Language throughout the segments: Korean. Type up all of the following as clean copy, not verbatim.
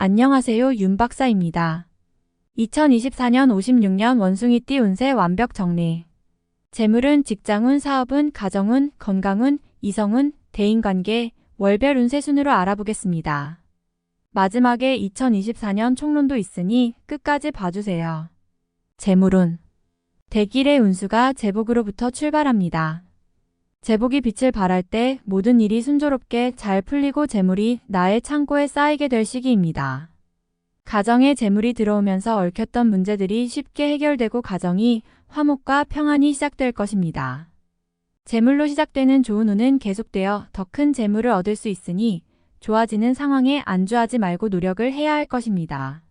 안녕하세요, 윤 박사입니다. 2024년 56년 원숭이띠 운세 완벽 정리. 재물운, 직장운, 사업운, 가정운, 건강운, 이성운, 대인관계, 월별 운세 순으로 알아보겠습니다. 마지막에 2024년 총론도 있으니 끝까지 봐주세요. 재물운. 대길의 운수가 재복으로부터 출발합니다. 재복이 빛을 발할 때 모든 일이 순조롭게 잘 풀리고 재물이 나의 창고에 쌓이게 될 시기입니다. 가정에 재물이 들어오면서 얽혔던 문제들이 쉽게 해결되고 가정이 화목과 평안이 시작될 것입니다. 재물로 시작되는 좋은 운은 계속되어 더 큰 재물을 얻을 수 있으니 좋아지는 상황에 안주하지 말고 노력을 해야 할 것입니다.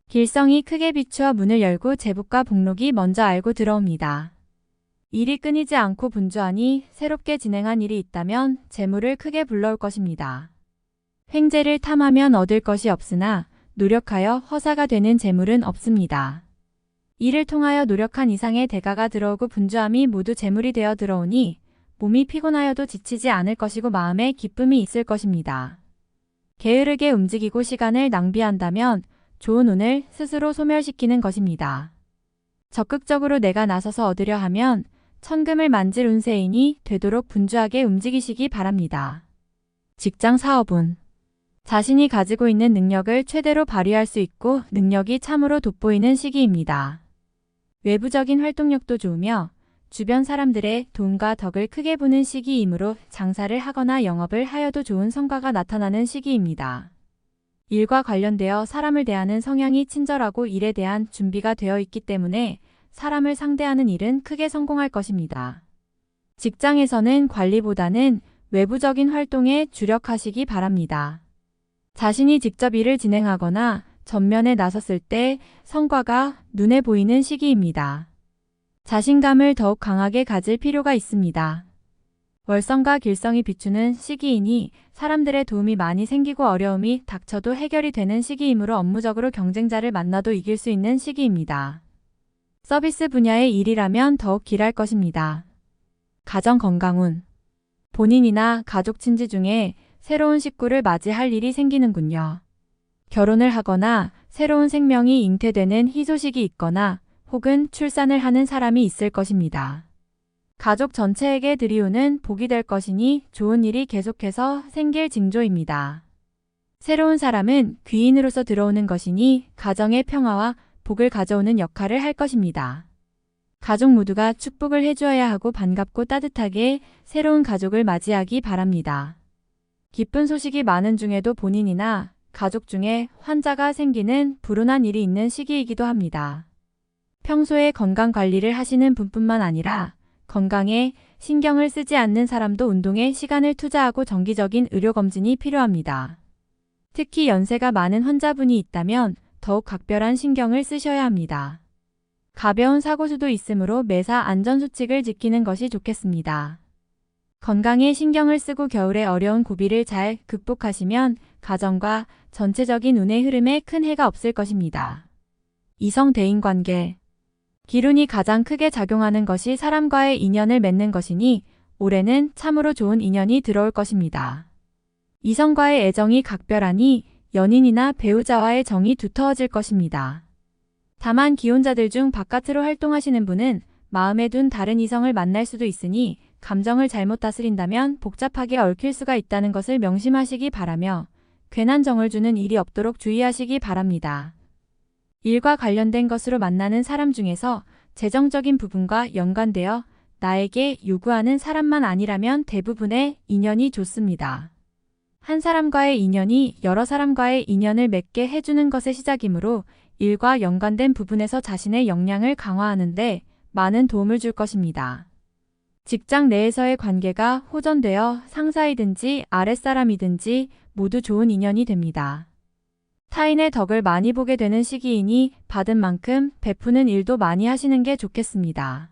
길성이 크게 비추어 문을 열고 재복과 복록이 먼저 알고 들어옵니다. 일이 끊이지 않고 분주하니 새롭게 진행한 일이 있다면 재물을 크게 불러올 것입니다. 횡재를 탐하면 얻을 것이 없으나 노력하여 허사가 되는 재물은 없습니다. 이를 통하여 노력한 이상의 대가가 들어오고 분주함이 모두 재물이 되어 들어오니 몸이 피곤하여도 지치지 않을 것이고 마음에 기쁨이 있을 것입니다. 게으르게 움직이고 시간을 낭비한다면 좋은 운을 스스로 소멸시키는 것입니다. 적극적으로 내가 나서서 얻으려 하면 천금을 만질 운세이니 되도록 분주하게 움직이시기 바랍니다. 직장 사업운. 자신이 가지고 있는 능력을 최대로 발휘할 수 있고 능력이 참으로 돋보이는 시기입니다. 외부적인 활동력도 좋으며 주변 사람들의 도움과 덕을 크게 보는 시기이므로 장사를 하거나 영업을 하여도 좋은 성과가 나타나는 시기입니다. 일과 관련되어 사람을 대하는 성향이 친절하고 일에 대한 준비가 되어 있기 때문에 사람을 상대하는 일은 크게 성공할 것입니다. 직장에서는 관리보다는 외부적인 활동에 주력하시기 바랍니다. 자신이 직접 일을 진행하거나 전면에 나섰을 때 성과가 눈에 보이는 시기입니다. 자신감을 더욱 강하게 가질 필요가 있습니다. 월성과 길성이 비추는 시기이니 사람들의 도움이 많이 생기고 어려움이 닥쳐도 해결이 되는 시기이므로 업무적으로 경쟁자를 만나도 이길 수 있는 시기입니다. 서비스 분야의 일이라면 더욱 길할 것입니다. 가정 건강운. 본인이나 가족 친지 중에 새로운 식구를 맞이할 일이 생기는군요. 결혼을 하거나 새로운 생명이 잉태되는 희소식이 있거나 혹은 출산을 하는 사람이 있을 것입니다. 가족 전체에게 드리우는 복이 될 것이니 좋은 일이 계속해서 생길 징조입니다. 새로운 사람은 귀인으로서 들어오는 것이니 가정의 평화와 복을 가져오는 역할을 할 것입니다. 가족 모두가 축복을 해주어야 하고 반갑고 따뜻하게 새로운 가족을 맞이하기 바랍니다. 기쁜 소식이 많은 중에도 본인이나 가족 중에 환자가 생기는 불운한 일이 있는 시기이기도 합니다. 평소에 건강 관리를 하시는 분뿐만 아니라 건강에 신경을 쓰지 않는 사람도 운동에 시간을 투자하고 정기적인 의료검진이 필요합니다. 특히 연세가 많은 환자분이 있다면 더욱 각별한 신경을 쓰셔야 합니다. 가벼운 사고수도 있으므로 매사 안전수칙을 지키는 것이 좋겠습니다. 건강에 신경을 쓰고 겨울의 어려운 고비를 잘 극복하시면 가정과 전체적인 운의 흐름에 큰 해가 없을 것입니다. 이성 대인관계. 기운이 가장 크게 작용하는 것이 사람과의 인연을 맺는 것이니 올해는 참으로 좋은 인연이 들어올 것입니다. 이성과의 애정이 각별하니 연인이나 배우자와의 정이 두터워질 것입니다. 다만 기혼자들 중 바깥으로 활동하시는 분은 마음에 둔 다른 이성을 만날 수도 있으니 감정을 잘못 다스린다면 복잡하게 얽힐 수가 있다는 것을 명심하시기 바라며 괜한 정을 주는 일이 없도록 주의하시기 바랍니다. 일과 관련된 것으로 만나는 사람 중에서 재정적인 부분과 연관되어 나에게 요구하는 사람만 아니라면 대부분의 인연이 좋습니다. 한 사람과의 인연이 여러 사람과의 인연을 맺게 해주는 것의 시작이므로 일과 연관된 부분에서 자신의 역량을 강화하는데 많은 도움을 줄 것입니다. 직장 내에서의 관계가 호전되어 상사이든지 아랫사람이든지 모두 좋은 인연이 됩니다. 타인의 덕을 많이 보게 되는 시기이니 받은 만큼 베푸는 일도 많이 하시는 게 좋겠습니다.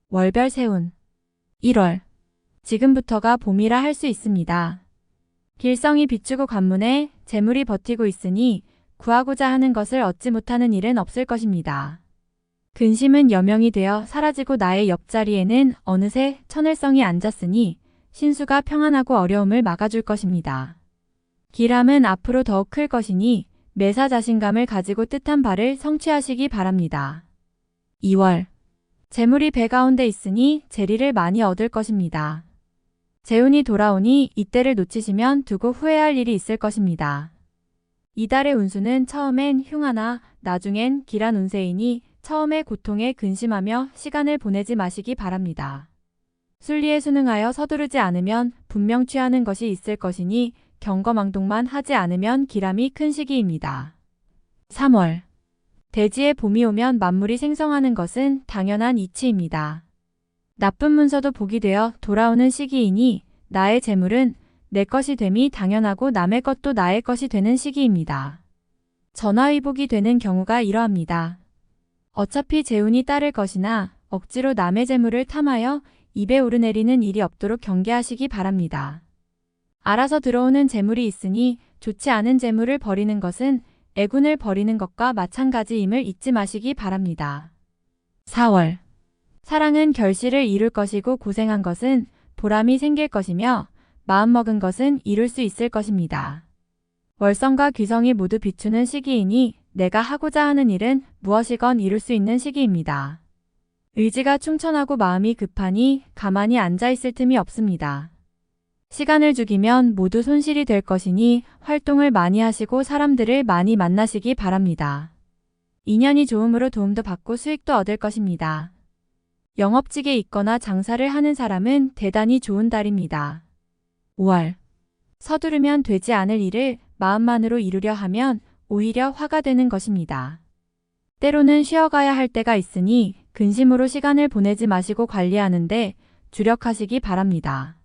월별 세운. 1월. 지금부터가 봄이라 할 수 있습니다. 길성이 비추고 관문에 재물이 버티고 있으니 구하고자 하는 것을 얻지 못하는 일은 없을 것입니다. 근심은 여명이 되어 사라지고 나의 옆자리에는 어느새 천을성이 앉았으니 신수가 평안하고 어려움을 막아줄 것입니다. 길함은 앞으로 더욱 클 것이니 매사 자신감을 가지고 뜻한 바를 성취하시기 바랍니다. 2월. 재물이 배 가운데 있으니 재리를 많이 얻을 것입니다. 재운이 돌아오니 이때를 놓치시면 두고 후회할 일이 있을 것입니다. 이달의 운수는 처음엔 흉하나 나중엔 길한 운세이니 처음에 고통에 근심하며 시간을 보내지 마시기 바랍니다. 순리에 순응하여 서두르지 않으면 분명 취하는 것이 있을 것이니 경거망동만 하지 않으면 기람이 큰 시기입니다. 3월. 대지에 봄이 오면 만물이 생성하는 것은 당연한 이치입니다. 나쁜 문서도 복이 되어 돌아오는 시기이니 나의 재물은 내 것이 됨이 당연하고 남의 것도 나의 것이 되는 시기입니다. 전화위복이 되는 경우가 이러합니다. 어차피 재운이 따를 것이나 억지로 남의 재물을 탐하여 입에 오르내리는 일이 없도록 경계하시기 바랍니다. 알아서 들어오는 재물이 있으니 좋지 않은 재물을 버리는 것은 애군을 버리는 것과 마찬가지임을 잊지 마시기 바랍니다. 4월. 사랑은 결실을 이룰 것이고 고생한 것은 보람이 생길 것이며 마음먹은 것은 이룰 수 있을 것입니다. 월성과 귀성이 모두 비추는 시기이니 내가 하고자 하는 일은 무엇이건 이룰 수 있는 시기입니다. 의지가 충천하고 마음이 급하니 가만히 앉아있을 틈이 없습니다. 시간을 죽이면 모두 손실이 될 것이니 활동을 많이 하시고 사람들을 많이 만나시기 바랍니다. 인연이 좋음으로 도움도 받고 수익도 얻을 것입니다. 영업직에 있거나 장사를 하는 사람은 대단히 좋은 달입니다. 5월. 서두르면 되지 않을 일을 마음만으로 이루려 하면 오히려 화가 되는 것입니다. 때로는 쉬어가야 할 때가 있으니 근심으로 시간을 보내지 마시고 관리하는데 주력하시기 바랍니다.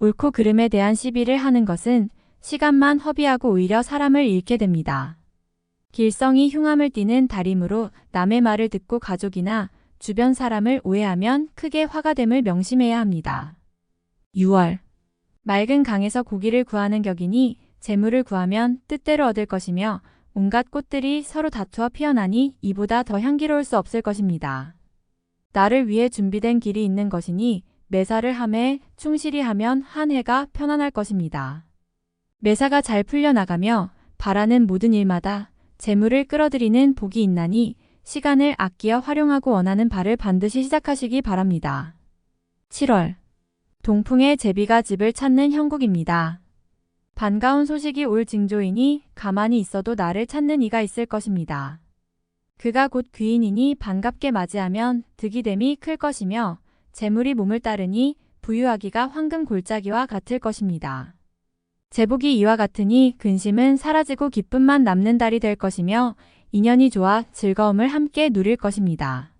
옳고 그름에 대한 시비를 하는 것은 시간만 허비하고 오히려 사람을 잃게 됩니다. 길성이 흉함을 띠는 달이므로 남의 말을 듣고 가족이나 주변 사람을 오해하면 크게 화가 됨을 명심해야 합니다. 6월. 맑은 강에서 고기를 구하는 격이니 재물을 구하면 뜻대로 얻을 것이며 온갖 꽃들이 서로 다투어 피어나니 이보다 더 향기로울 수 없을 것입니다. 나를 위해 준비된 길이 있는 것이니 매사를 함에 충실히 하면 한 해가 편안할 것입니다. 매사가 잘 풀려나가며 바라는 모든 일마다 재물을 끌어들이는 복이 있나니 시간을 아끼어 활용하고 원하는 바를 반드시 시작하시기 바랍니다. 7월. 동풍의 제비가 집을 찾는 형국입니다. 반가운 소식이 올 징조이니 가만히 있어도 나를 찾는 이가 있을 것입니다. 그가 곧 귀인이니 반갑게 맞이하면 득이됨이 클 것이며 재물이 몸을 따르니 부유하기가 황금 골짜기와 같을 것입니다. 제복이 이와 같으니 근심은 사라지고 기쁨만 남는 달이 될 것이며 인연이 좋아 즐거움을 함께 누릴 것입니다.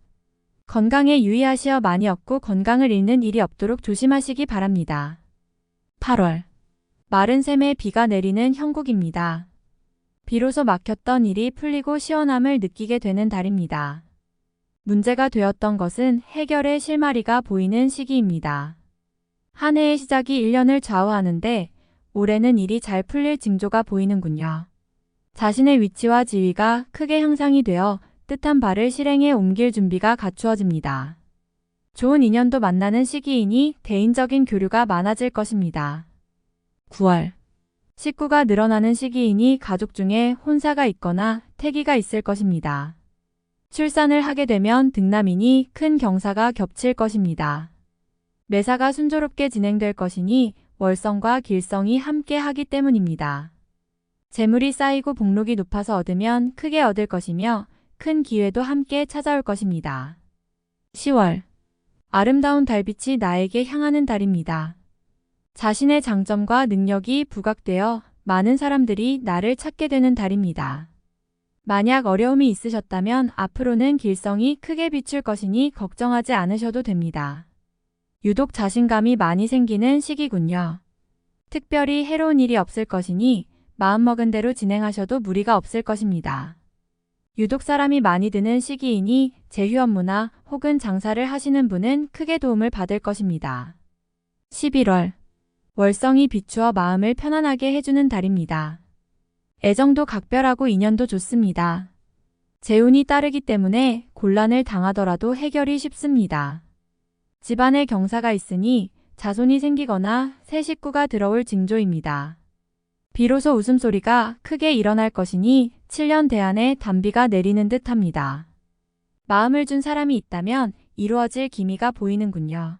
건강에 유의하시어 많이 얻고 건강을 잃는 일이 없도록 조심하시기 바랍니다. 8월. 마른 샘에 비가 내리는 형국입니다. 비로소 막혔던 일이 풀리고 시원함을 느끼게 되는 달입니다. 문제가 되었던 것은 해결의 실마리가 보이는 시기입니다. 한 해의 시작이 1년을 좌우하는데 올해는 일이 잘 풀릴 징조가 보이는군요. 자신의 위치와 지위가 크게 향상이 되어 뜻한 바를 실행에 옮길 준비가 갖추어집니다. 좋은 인연도 만나는 시기이니 대인적인 교류가 많아질 것입니다. 9월. 식구가 늘어나는 시기이니 가족 중에 혼사가 있거나 태기가 있을 것입니다. 출산을 하게 되면 등남이니 큰 경사가 겹칠 것입니다. 매사가 순조롭게 진행될 것이니 월성과 길성이 함께 하기 때문입니다. 재물이 쌓이고 복록이 높아서 얻으면 크게 얻을 것이며 큰 기회도 함께 찾아올 것입니다. 10월. 아름다운 달빛이 나에게 향하는 달입니다. 자신의 장점과 능력이 부각되어 많은 사람들이 나를 찾게 되는 달입니다. 만약 어려움이 있으셨다면 앞으로는 길성이 크게 비출 것이니 걱정하지 않으셔도 됩니다. 유독 자신감이 많이 생기는 시기군요. 특별히 해로운 일이 없을 것이니 마음먹은 대로 진행하셔도 무리가 없을 것입니다. 유독 사람이 많이 드는 시기이니 제휴 업무나 혹은 장사를 하시는 분은 크게 도움을 받을 것입니다. 11월. 월성이 비추어 마음을 편안하게 해주는 달입니다. 애정도 각별하고 인연도 좋습니다. 재운이 따르기 때문에 곤란을 당하더라도 해결이 쉽습니다. 집안에 경사가 있으니 자손이 생기거나 새 식구가 들어올 징조입니다. 비로소 웃음소리가 크게 일어날 것이니 7년 대안에 단비가 내리는 듯 합니다. 마음을 준 사람이 있다면 이루어질 기미가 보이는군요.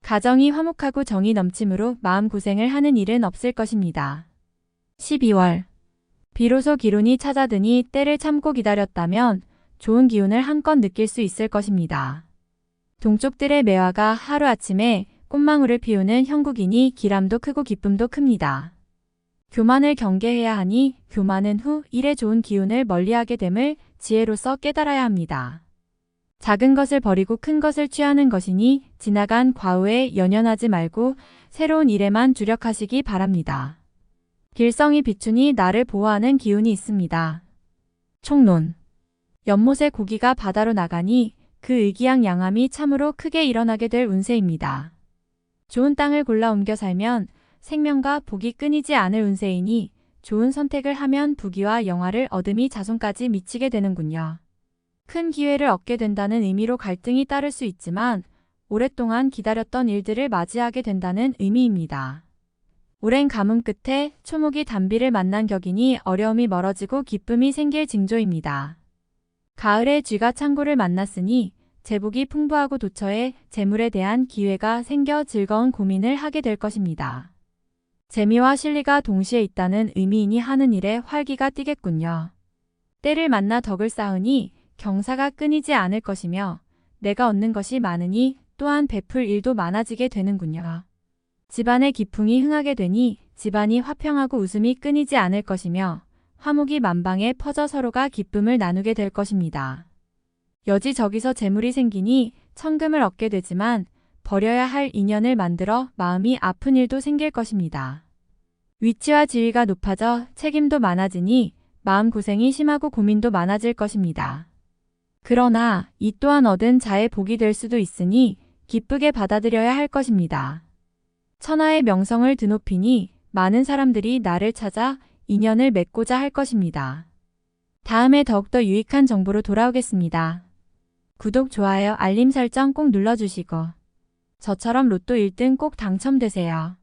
가정이 화목하고 정이 넘침으로 마음고생을 하는 일은 없을 것입니다. 12월. 비로소 기운이 찾아드니 때를 참고 기다렸다면 좋은 기운을 한껏 느낄 수 있을 것입니다. 동쪽들의 매화가 하루아침에 꽃망울을 피우는 형국이니 기람도 크고 기쁨도 큽니다. 교만을 경계해야 하니 교만은 후 일에 좋은 기운을 멀리하게 됨을 지혜로서 깨달아야 합니다. 작은 것을 버리고 큰 것을 취하는 것이니 지나간 과후에 연연하지 말고 새로운 일에만 주력하시기 바랍니다. 길성이 비추니 나를 보호하는 기운이 있습니다. 총론. 연못의 고기가 바다로 나가니 그 의기양양함이 참으로 크게 일어나게 될 운세입니다. 좋은 땅을 골라 옮겨 살면 생명과 복이 끊이지 않을 운세이니 좋은 선택을 하면 부귀와 영화를 얻음이 자손까지 미치게 되는군요. 큰 기회를 얻게 된다는 의미로 갈등이 따를 수 있지만 오랫동안 기다렸던 일들을 맞이하게 된다는 의미입니다. 오랜 가뭄 끝에 초목이 단비를 만난 격이니 어려움이 멀어지고 기쁨이 생길 징조입니다. 가을에 쥐가 창고를 만났으니 재복이 풍부하고 도처에 재물에 대한 기회가 생겨 즐거운 고민을 하게 될 것입니다. 재미와 실리가 동시에 있다는 의미이니 하는 일에 활기가 띠겠군요. 때를 만나 덕을 쌓으니 경사가 끊이지 않을 것이며 내가 얻는 것이 많으니 또한 베풀 일도 많아지게 되는군요. 집안의 기풍이 흥하게 되니 집안이 화평하고 웃음이 끊이지 않을 것이며 화목이 만방에 퍼져 서로가 기쁨을 나누게 될 것입니다. 여기저기서 재물이 생기니 천금을 얻게 되지만 버려야 할 인연을 만들어 마음이 아픈 일도 생길 것입니다. 위치와 지위가 높아져 책임도 많아지니 마음고생이 심하고 고민도 많아질 것입니다. 그러나 이 또한 얻은 자의 복이 될 수도 있으니 기쁘게 받아들여야 할 것입니다. 천하의 명성을 드높이니 많은 사람들이 나를 찾아 인연을 맺고자 할 것입니다. 다음에 더욱더 유익한 정보로 돌아오겠습니다. 구독, 좋아요, 알림 설정 꼭 눌러주시고 저처럼 로또 1등 꼭 당첨되세요.